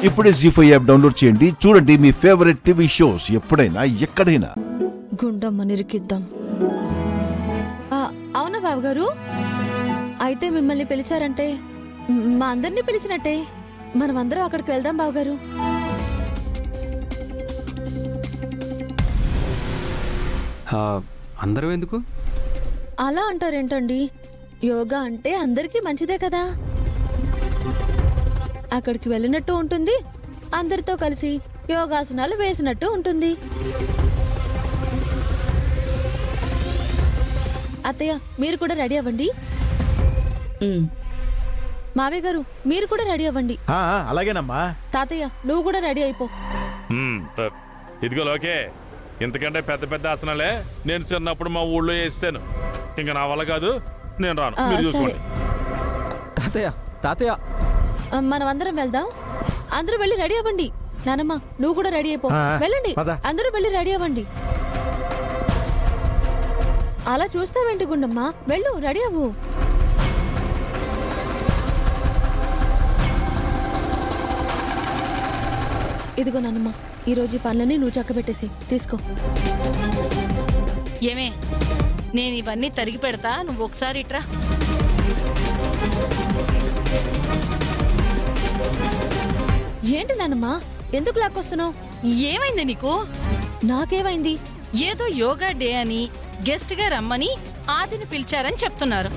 ఇప్పుడే జీ5 app download చేయండి. చూడండి మీ ఫేవరెట్ టీవీ షోస్ ఎప్పుడైనా ఎక్కడైనా. గుండమ్మ నిరికిద్దాం. అవునా బాబు గారు, అయితే మిమ్మల్ని పిలిచారంటే మా అందరినీ పిలిచినట్టే. మనం అందరం అక్కడికి వెళ్దాం బావగారు. అందరం ఎందుకు అలా అంటారేంటండి? యోగా అంటే అందరికీ మంచిదే కదా. అక్కడికి వెళ్ళినట్టు ఉంటుంది, అందరితో కలిసి యోగాసనాలు వేసినట్టు ఉంటుంది. అత్తయ్య మీరు కూడా రెడీ అవ్వండి. మావయ్య గారు మీరు కూడా రెడీ అవ్వండి. అలాగేనమ్మా. తాతయ్య నువ్వు కూడా రెడీ అయిపో. ఇదిగో లోకే, ఇంతకంటే పెద్ద పెద్ద ఆసనాలే నేను చిన్నప్పుడు మా ఊళ్ళో వేసాను. ఇంకా నా వల్ల కాదు, నేను రాను. మీరు చూసుకోండి. తాతయ్య తాతయ్య మనం అందరం వెళ్దాం. అందరూ వెళ్ళి రెడీ అవ్వండి. నానమ్మ నువ్వు కూడా రెడీ అయిపో. వెళ్ళండి, అందరూ వెళ్ళి రెడీ అవ్వండి. అలా చూస్తావేంటి గుండమ్మ, వెళ్ళు రెడీ అవ్వు. ఇదిగో నాన్నమ్మ, ఈరోజు ఈ పనులన్నీ నువ్వు చక్కబెట్టేసి తీసుకో. ఏమే, నేను ఇవన్నీ తరిగి పెడతా, నువ్వు ఒకసారి ఇట్రా. ఏంటి నాన్నమ్మ, ఎందుకు లాక్కొస్తున్నావు? ఏమైంది నీకు? నాకేమైంది? ఏదో యోగా డే అని గెస్ట్ గా రమ్మని ఆదిని పిలిచారని చెప్తున్నారు.